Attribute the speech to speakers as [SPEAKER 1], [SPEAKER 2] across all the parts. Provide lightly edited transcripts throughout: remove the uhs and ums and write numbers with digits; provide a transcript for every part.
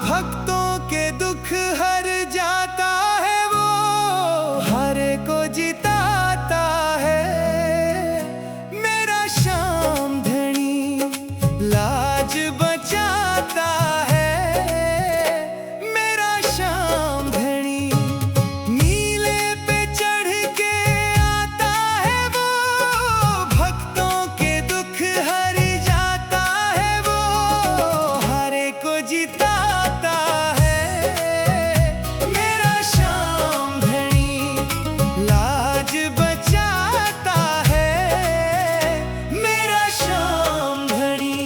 [SPEAKER 1] भक्तों के दुख हर जाता है वो, हरे को जिताता है। मेरा श्याम धनी लाज बचाता है। मेरा श्याम धनी नीले पे चढ़ के आता है वो, भक्तों के दुख हर जाता है वो, हरे को जिताता है। मेरा श्याम धनी लाज बचाता है। मेरा श्याम धनी।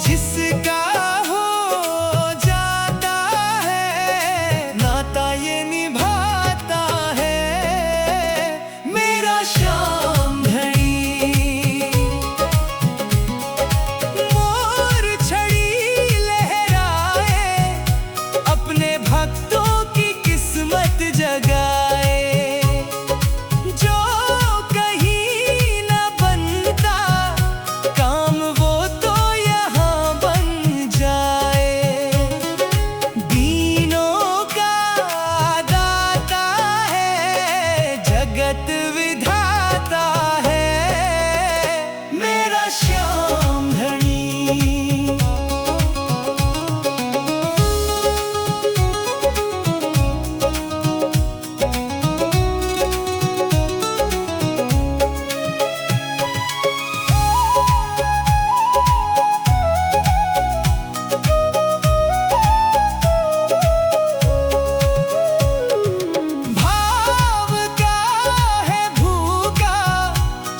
[SPEAKER 1] जिसका हो जाता है नाता ये निभाता है। मेरा श्याम धनी। मोर छड़ी लहराए, अपने भक्तों की किस्मत जगाए। जो कहीं न बनता काम वो तो जगत विधाता है। मेरा श्याम धनी।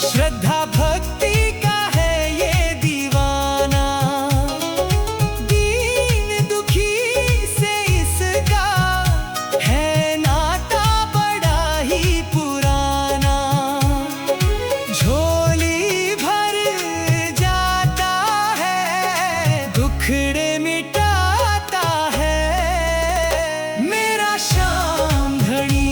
[SPEAKER 1] श्रद्धा भक्ति का है ये दीवाना, दीन दुखी से इसका है नाता बड़ा ही पुराना। झोली भर जाता है, दुखड़े मिटाता है। मेरा श्याम धनी।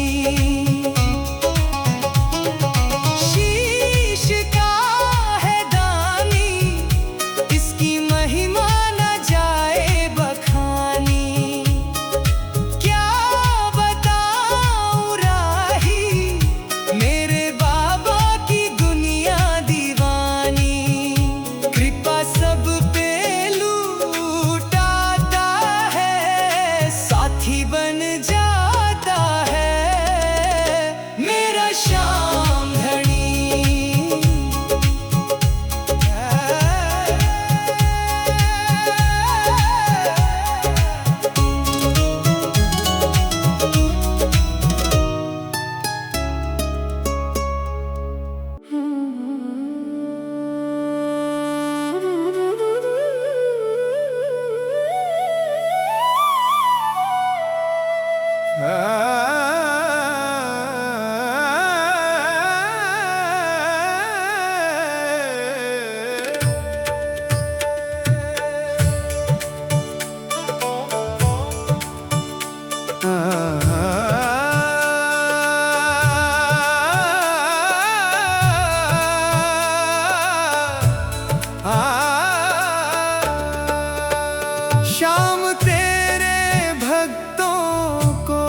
[SPEAKER 1] सब पे लूटाता है, साथी बन जाता है। मेरा श्याम धनी। श्याम तेरे भक्तों को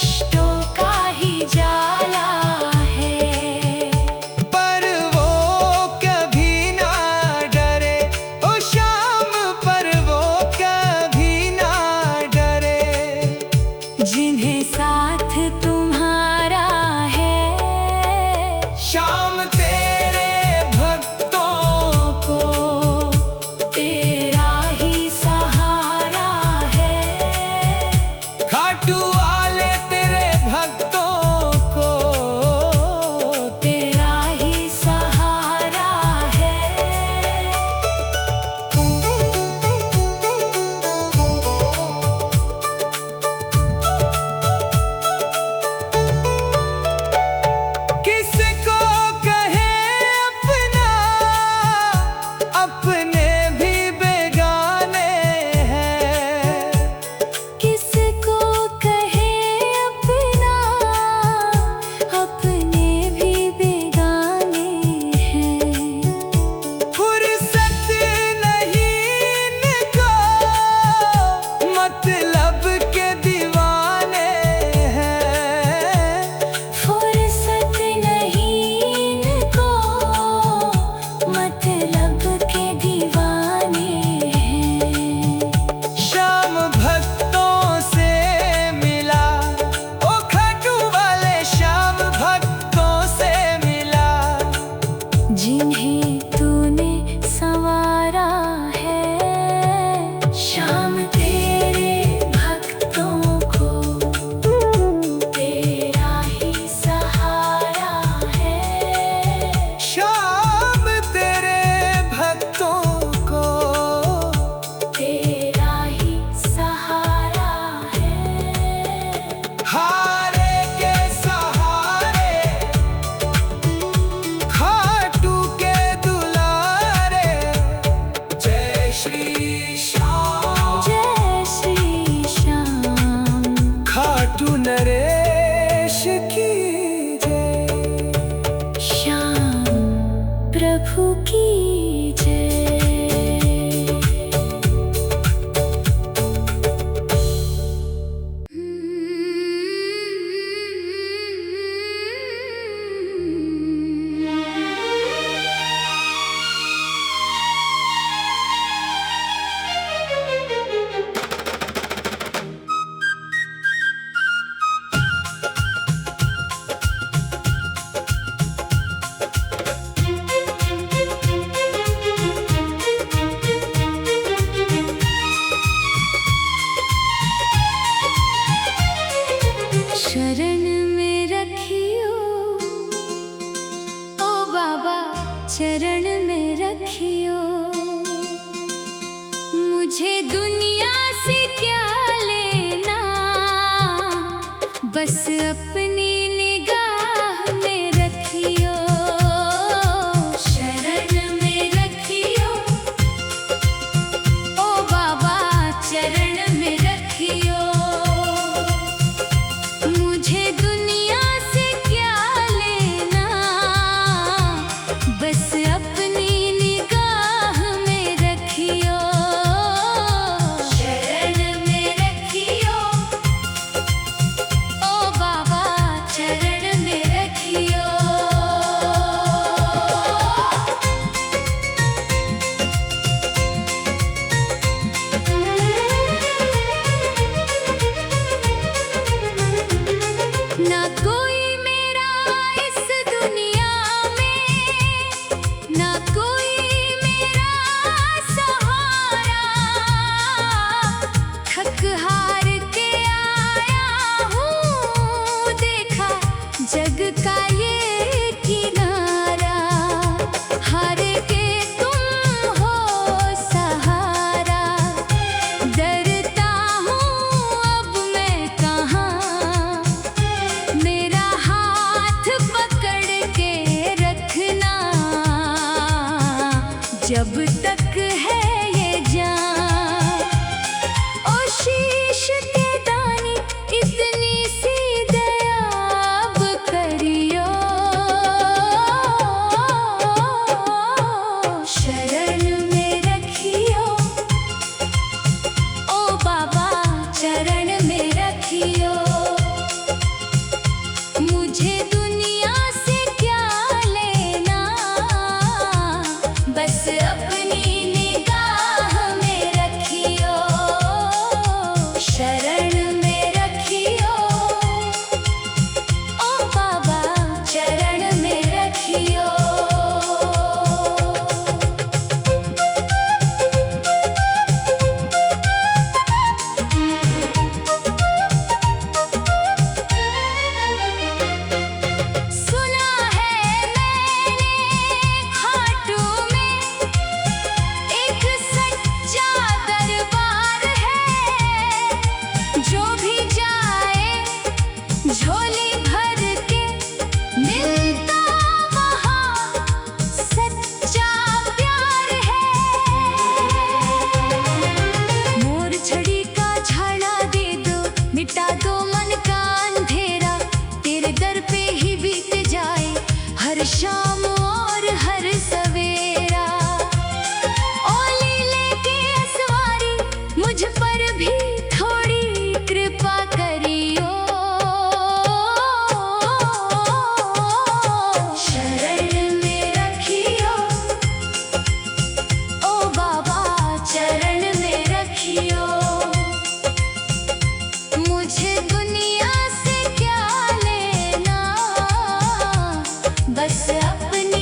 [SPEAKER 2] कष्टों का ही जाला है,
[SPEAKER 1] पर वो कभी ना डरे। ओ शाम पर वो कभी ना डरे।
[SPEAKER 2] जिन्हें साथ तुम्हारा है,
[SPEAKER 1] शाम तेरे भक्तों
[SPEAKER 2] को तेरा ही सहारा है।
[SPEAKER 1] खाटू वाले तेरे भक्तों को
[SPEAKER 2] तेरा ही सहारा है।
[SPEAKER 1] किसको कहे अपना, अपने भी बेगाने हैं।
[SPEAKER 2] किसको कहे अपना, अपने भी बेगाने हैं।
[SPEAKER 1] फुर्सत नहीं इनको, मतलब के दीवाने हैं।
[SPEAKER 2] फुर्सत नहीं इनको, मतलब के दीवाने हैं।
[SPEAKER 1] शाम भक्तों से मिला, ओ खाटू वाले शाम भक्तों से मिला।
[SPEAKER 2] जिन्हें तूने संवारा है, शाम तेरे भक्तों को तेरा ही सहारा है।
[SPEAKER 1] शाम तेरे भक्तों को
[SPEAKER 2] तेरा ही सहारा है।
[SPEAKER 1] हारे के सहारे, खाटू के दुलारे। जय श्री श्याम,
[SPEAKER 2] जय श्री श्याम,
[SPEAKER 1] खाटू नरेश की जय।
[SPEAKER 2] श्याम प्रभु की जय। शरण में रखियो, ओ बाबा चरण में रखियो। मुझे दुनिया से क्या लेना, बस अपनी निगाह में रखियो। शरण में रखियो, ओ बाबा चरण में रखियो। मुझे दुनिया से क्या लेना, बस अपनी निगाह में रखियो। शरण में रखियो, ओ बाबा चरण में रखियो। ना कोई मेरा इस दुनिया में, ना कोई मेरा सहारा। थक हार के आया हूँ, देखा जग का ये किनारा। हार के तुम हो सहारा, डरता हूँ अब मैं कहाँ। मेरा हाथ पकड़ के रखना, जब तक है ये जान। ओ शीश के दानी इतनी सी दया अब करियो। शरण में रखियो, ओ बाबा चरण में रखियो। शाम और हर सवेरा। ओली लेके असवारी मुझ पर भी थोड़ी कृपा करियो। शरण में रखियो ओ बाबा, चरण में रखियो। मुझे दुनिया से क्या लेना, बस अपने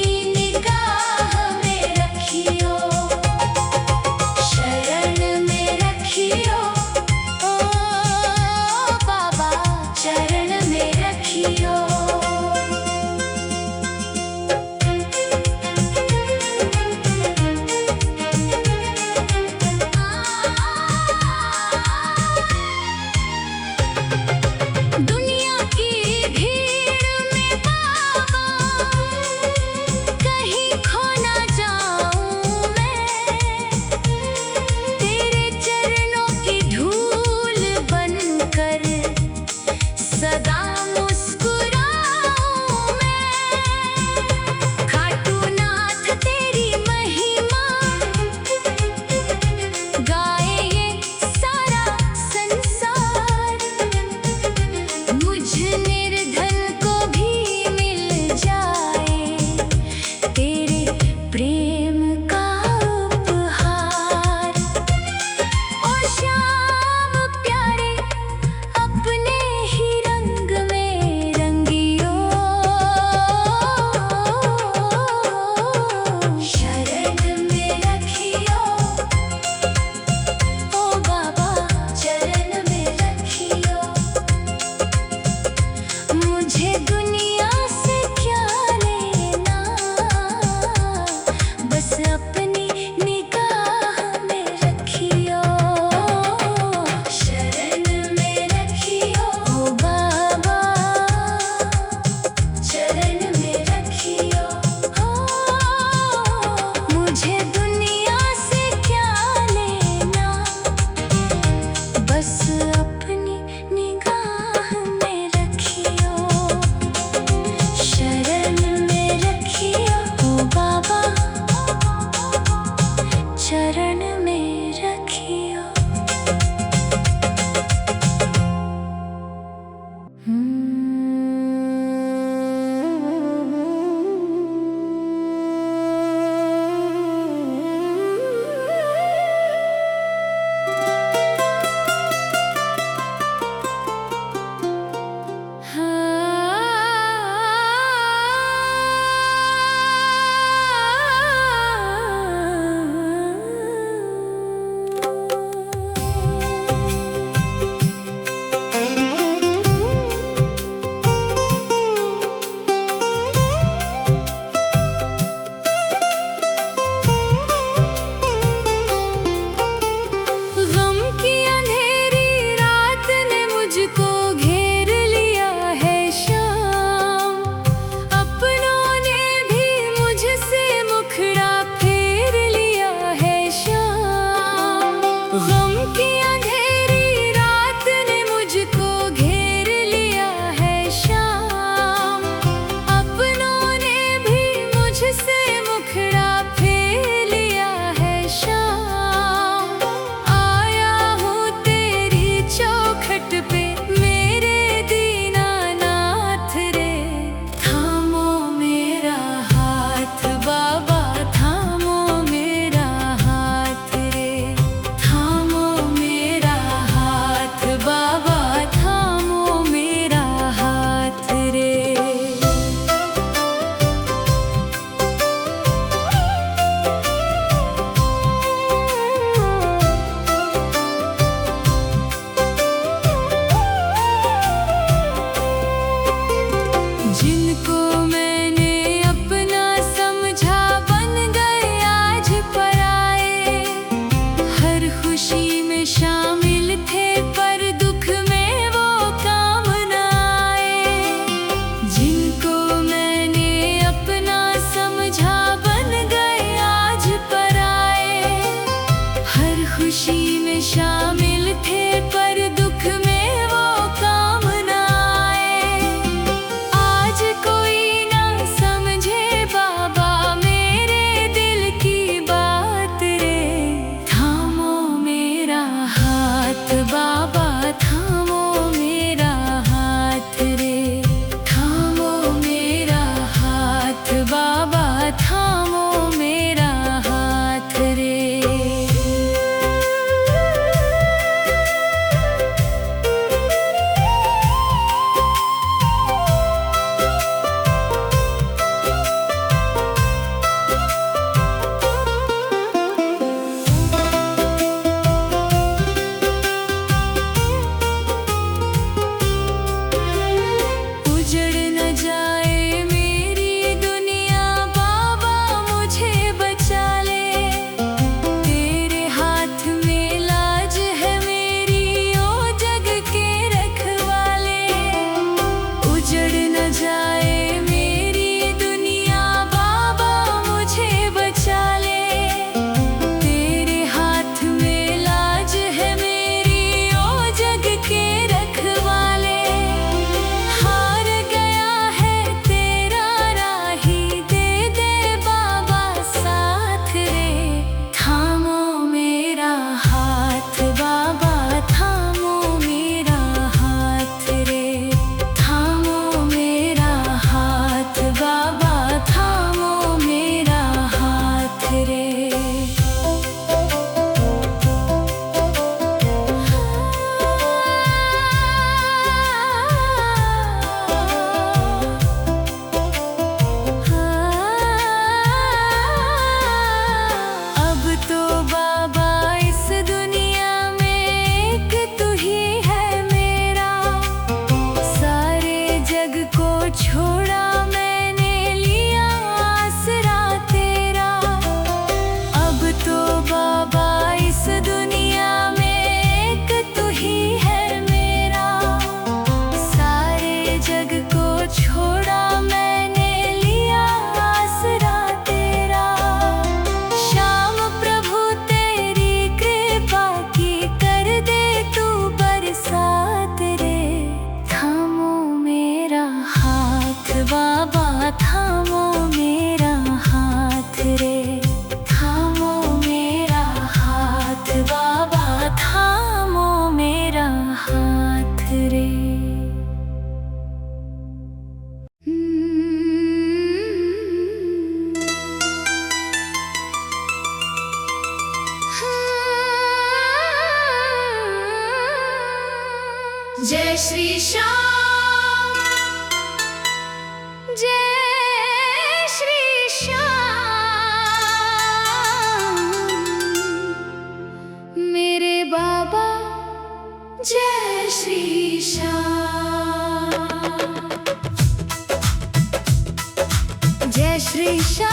[SPEAKER 2] श्री श्याम,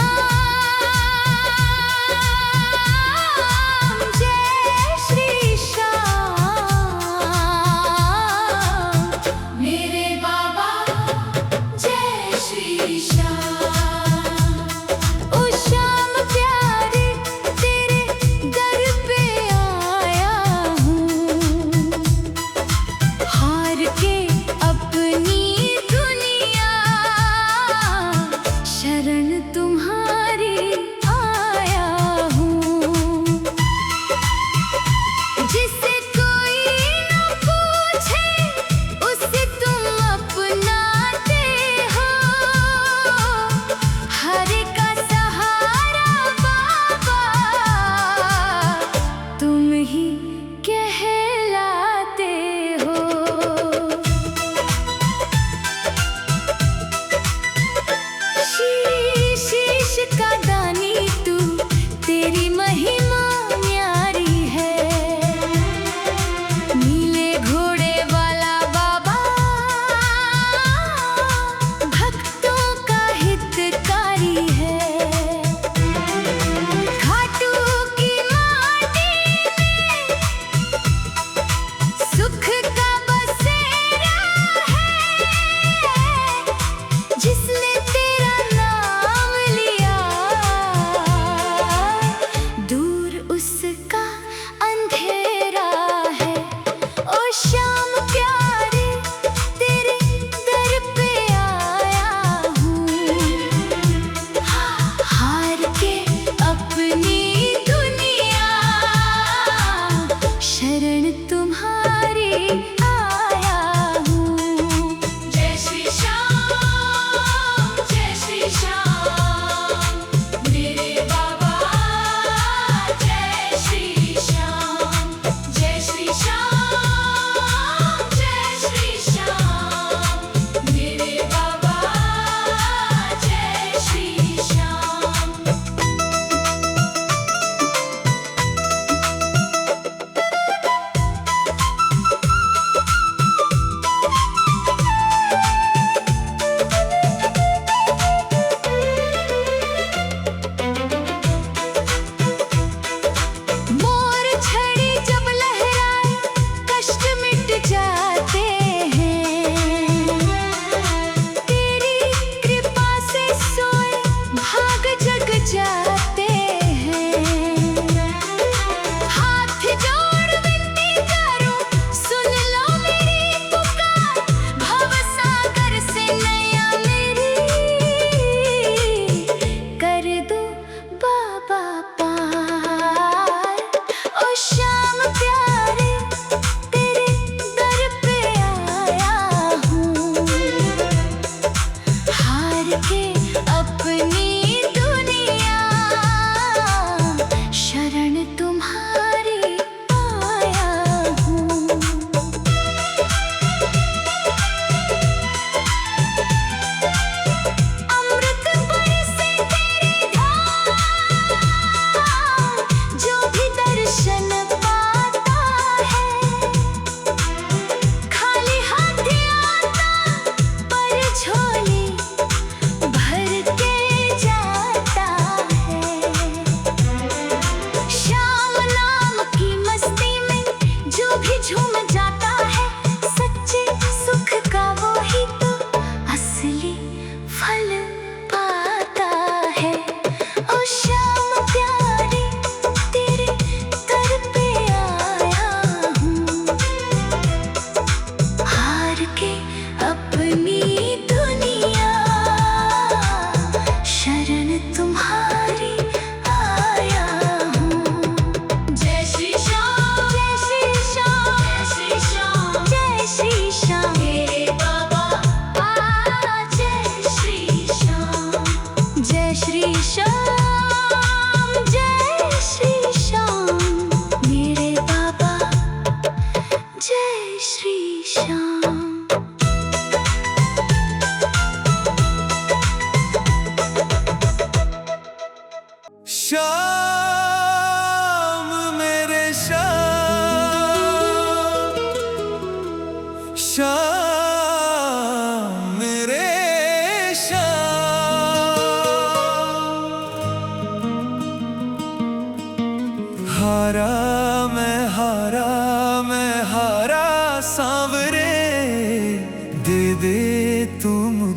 [SPEAKER 2] जय श्री श्याम। मेरे बाबा जय श्री श्याम। ओ श्याम प्यारे तेरे दर पे आया हूँ, हार के अपनी दुनिया शरण तुम्हारी आया हूँ। जिसे कोई न पूछे उसे तुम अपनाते हो,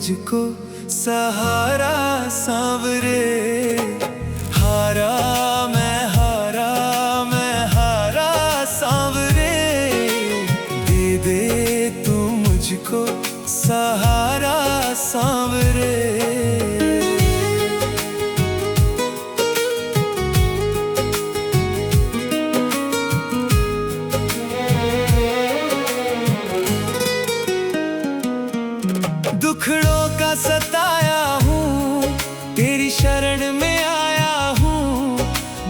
[SPEAKER 1] मुझको सहारा सांवरे। हारा मैं हारा, मैं हारा सांवरे, दे तू मुझको सहारा सांवरे। दुखड़ों का सताया हूँ, तेरी शरण में आया हूँ।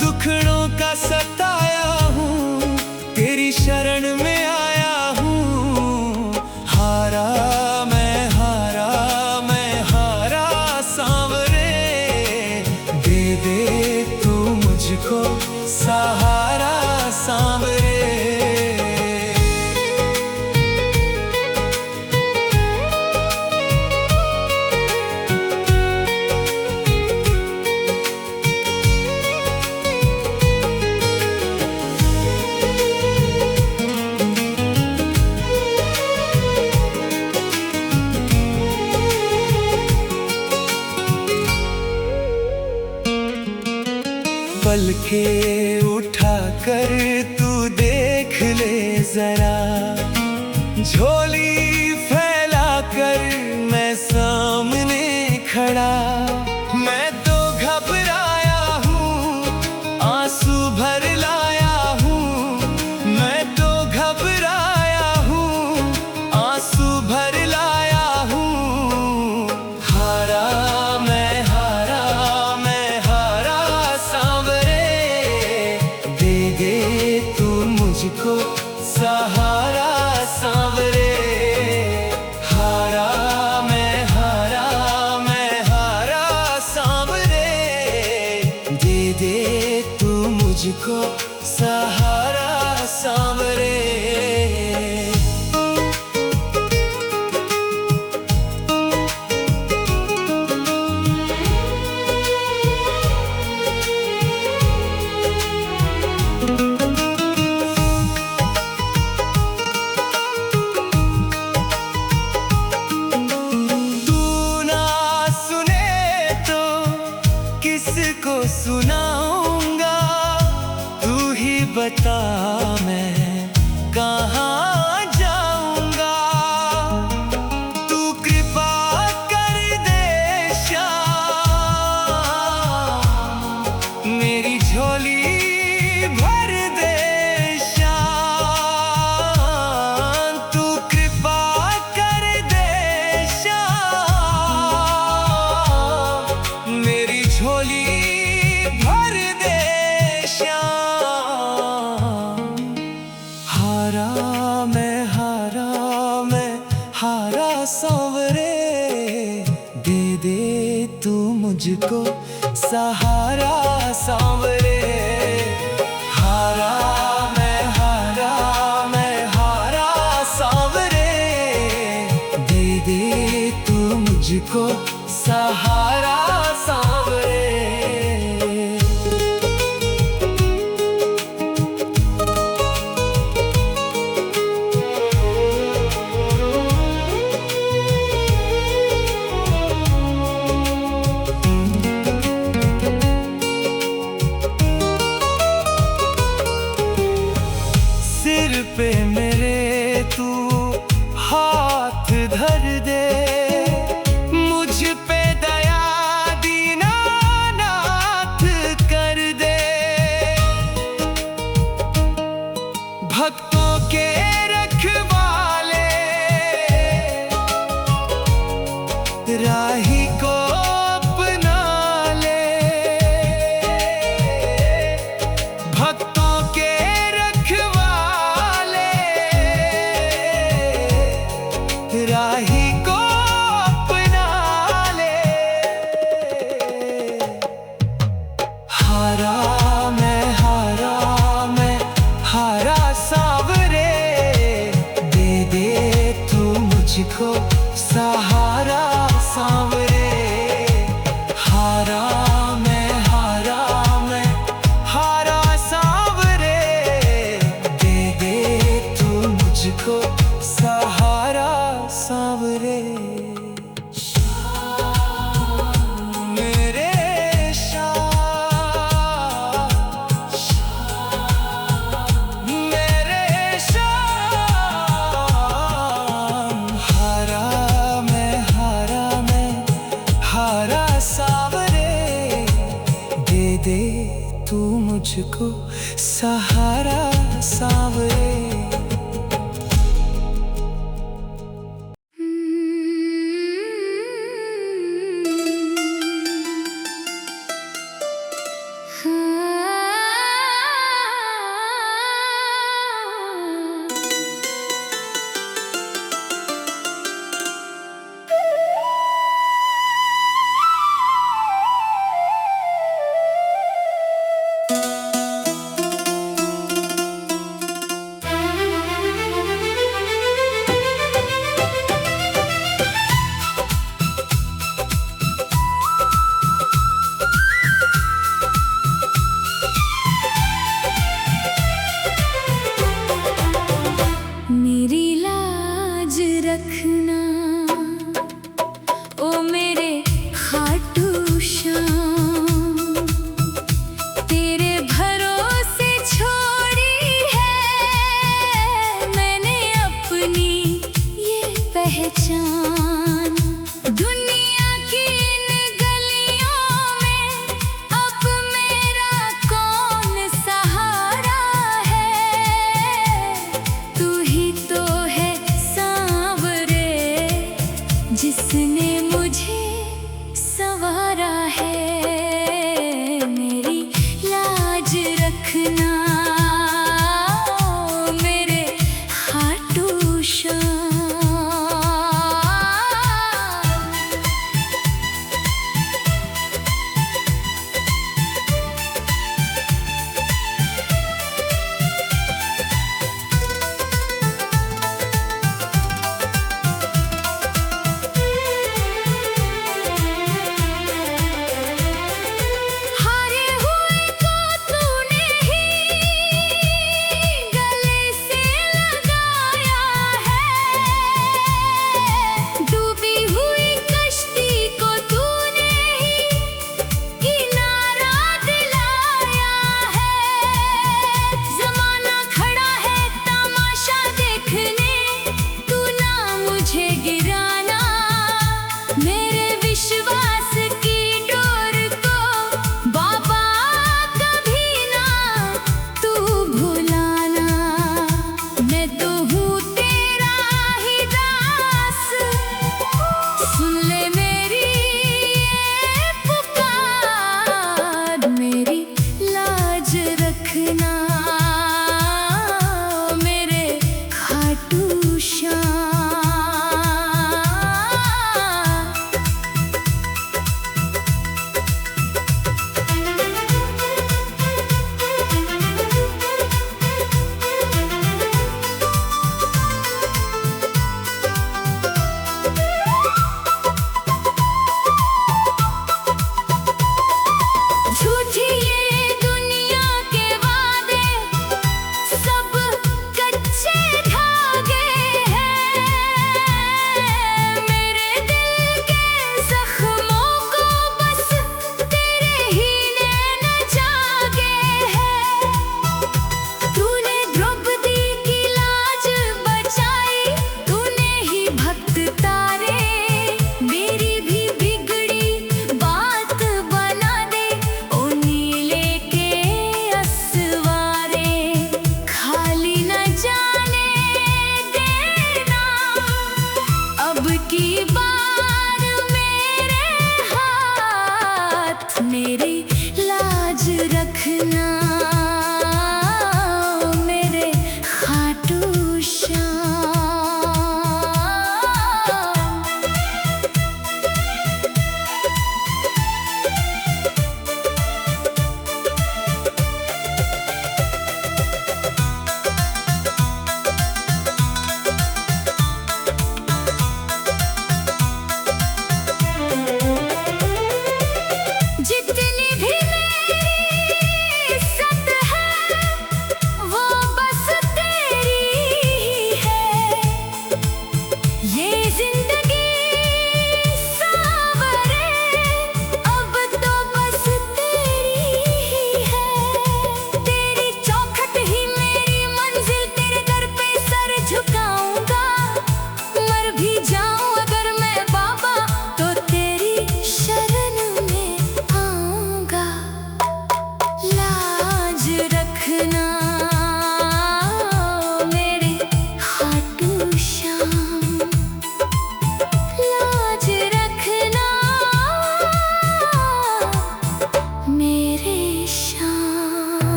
[SPEAKER 1] दुखड़ों का सताया हूँ, तेरी शरण में आया हूँ। हारा मैं हारा, मैं हारा सांवरे, दे तू मुझको सहारा सांवरे। पलके उठा कर तू देख ले जरा, झोली फैला कर मैं सामने खड़ा। मैं तो घबराया हूँ, आंसू भर लाया हूँ। मैं तो घबराया हूँ, आंसू भर लाया हूँ। हारा मैं हारा, मैं हारा सांवरे, दे तू मुझको सहारा सांवरे। हारा मैं हारा, मैं हारा सांवरे, दे तू मुझको सहारा सांवरे। किसको सुनाऊंगा, तू ही बता मैं कहाँ जाऊंगा। तू कृपा कर दे श्याम, मेरी झोली भर दे श्याम। तू कृपा कर दे श्याम, मेरी झोली भर दे श्याम। हारा मैं हारा, मैं हारा सांवरे, दे तू मुझको सहारा सांवरे। हारा मैं हारा, मैं हारा सांवरे, दे तू मुझको सहारा सांवरे। सिर पे मेरे तू हाथ धर दे, मुझ पे दया दीनानाथ कर दे। भक्तों के रखवाले, राही को अपना ले। भक्तों के राही को अपना ले। हारा मैं हारा, मैं हारा सांवरे, दे तू मुझको सहारा सांवरे। मुझको सहारा सांवरे।
[SPEAKER 2] मेरी लाज रखना ओ मेरे खाटू श्याम, तेरे भरोसे छोड़ी है मैंने अपनी ये पहचान। दुनिया की इन गलियों में अब मेरा कौन सहारा है। तू ही तो है सांवरे जिसने मुझे संवारा है। मेरी लाज रखना ओ मेरे खाटू श्याम। हारे हुए को तूने ही गले से लगाया है। डूबी हुई कश्ती को तूने ही किनारा दिलाया है। जमाना खड़ा है तमाशा देखने, तू ना मुझे गिराना। मेरे विश्वास की डोर को बाबा कभी ना तू भुलाना। मैं तो हूँ तेरा ही दास, सुन ले मेरी ये पुकार। मेरी लाज रखना मेरे खाटू श्याम।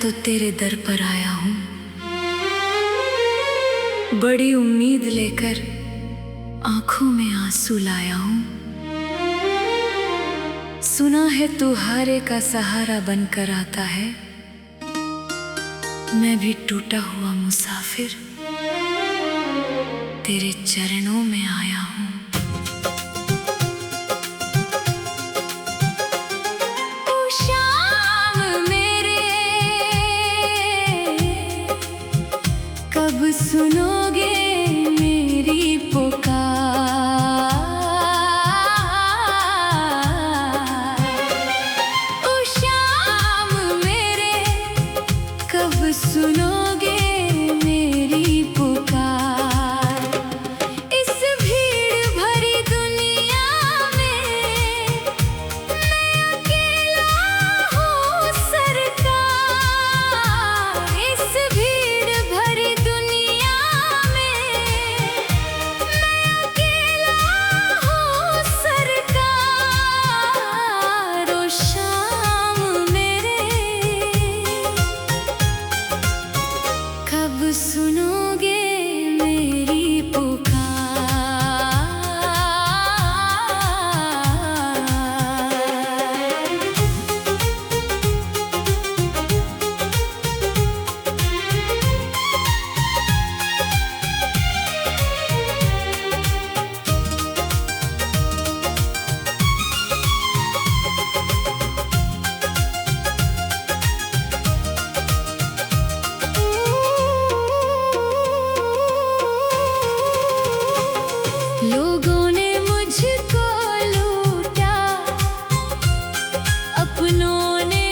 [SPEAKER 3] तो तेरे दर पर आया हूँ, बड़ी उम्मीद लेकर आंखों में आंसू लाया हूँ। सुना है तू हारे का सहारा बनकर आता है, मैं भी टूटा हुआ मुसाफिर तेरे चरणों में आया हूँ।
[SPEAKER 2] कब सुनोगे मेरी पुकार, ओ शाम मेरे कब सुनोगे मेरी पुकार। इस भीड़ भरी दुनिया में मैं अकेला हूँ सरकार। इस भीड़ भरी दुनिया में मैं अकेला हूँ सरकार। ओ शाम मेरे कब सुनोगे मेरी लोगों ने मुझको लूटा, अपनों ने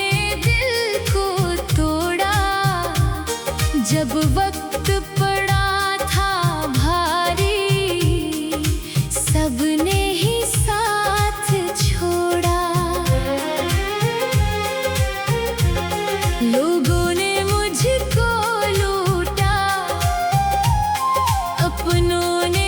[SPEAKER 2] दिल को तोड़ा। जब वक्त पड़ा था भारी, सबने ही साथ छोड़ा। लोगों ने मुझको लूटा, अपनों ने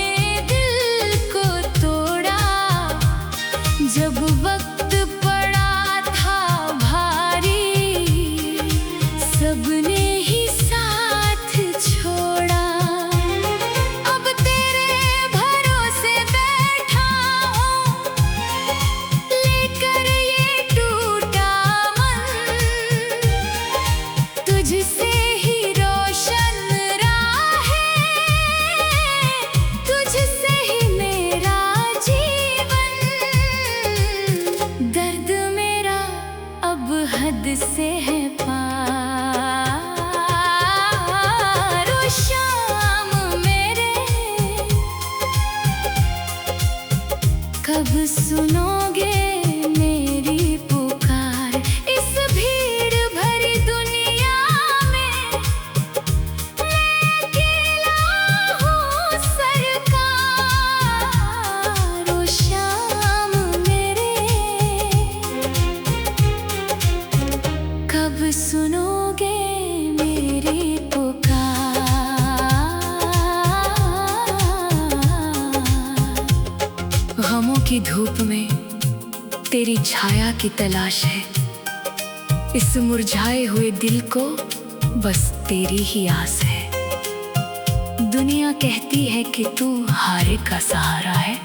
[SPEAKER 2] जब वक्त पड़ा था भारी, सबने ही साथ छोड़ा। अब तेरे भरोसे बैठा हूँ, लेकर ये टूटा मन। तुझसे ही रोशन राह है, तुझसे ही मेरा दर्द मेरा अब हद से है पार। ओ शाम मेरे कब सुनोगे मेरी पुकार। इस भीड़ भरी दुनिया में मैं अकेला हूँ सरकार। ओ शाम कब सुनोगे मेरी पुकार। गमों की धूप में तेरी छाया की तलाश है, इस मुरझाए हुए दिल को बस तेरी ही आस है। दुनिया कहती है कि तू हारे का सहारा है,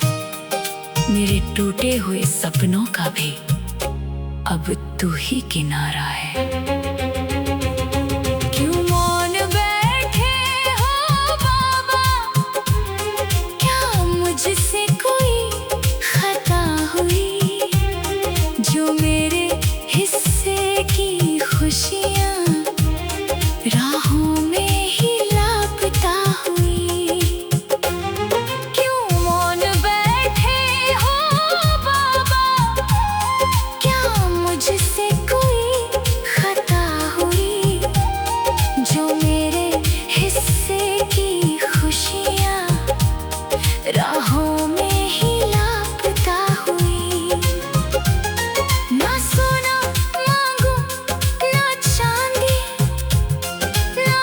[SPEAKER 2] मेरे टूटे हुए सपनों का भी अब तू ही किनारा है। क्यों मौन बैठे हो बाबा, क्या मुझसे कोई खता हुई? जो मेरे हिस्से की खुशियाँ राहों में ही लापता हुई। क्यों मौन बैठे हो बाबा, क्या मुझसे कोई खता हुई? जो मेरे हिस्से की खुशियाँ राहों में ही लापता हुई। ना सोना मांगू ना चांदी, ना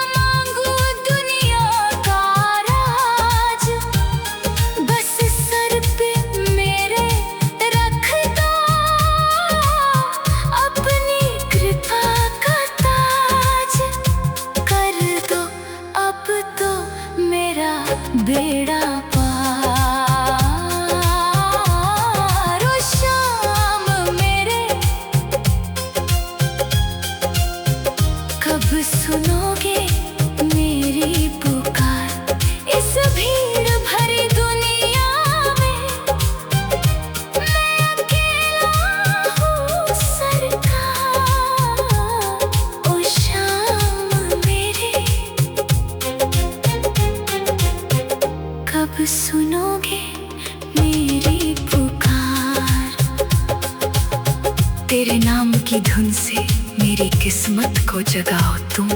[SPEAKER 2] की धुन से मेरी किस्मत को जगाओ तुम,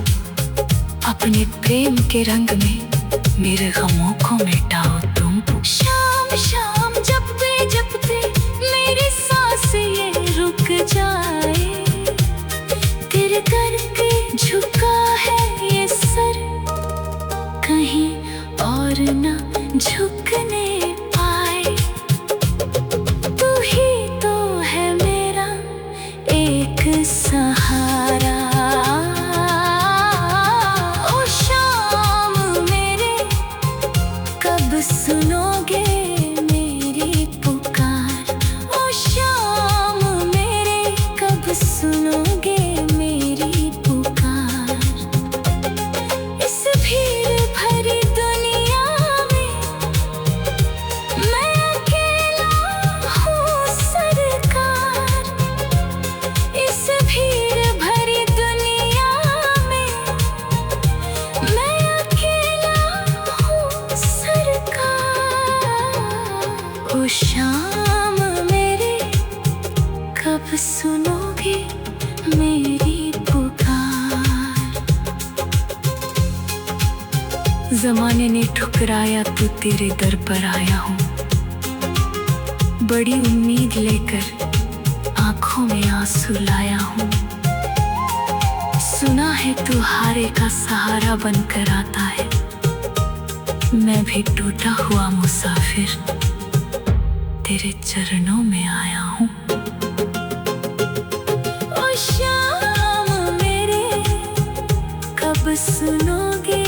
[SPEAKER 2] अपने प्रेम के रंग में मेरे गमों को मिटाओ तुम।
[SPEAKER 3] शाम शाम जपते मेरी सांसें ये रुक जाए, तेरे करके झुका है ये सर, कहीं और न झुकने पाए। तू ही तो है मेरा एक सहारा। ओ शाम मेरे कब सुनोगे मेरी पुकार, ओ शाम मेरे कब सुनोगे मेरी पुकार। इस भीड़ भरी दुनिया में मैं अकेला हूँ सरकार, इस भीड़ भरी दुनिया में मैं अकेला हूँ सरकार। ओ शाम मेरे कब सुनोगे मेरी पुकार।
[SPEAKER 2] जमाने ने ठुकराया तो तेरे दर पर आया हूँ, बड़ी उम्मीद लेकर आंखों में आंसू लाया हूँ। सुना है तू हारे का सहारा बनकर आता है, मैं भी टूटा हुआ मुसाफिर तेरे चरणों में आया हूँ।
[SPEAKER 3] ओ शाम मेरे कब सुनोगे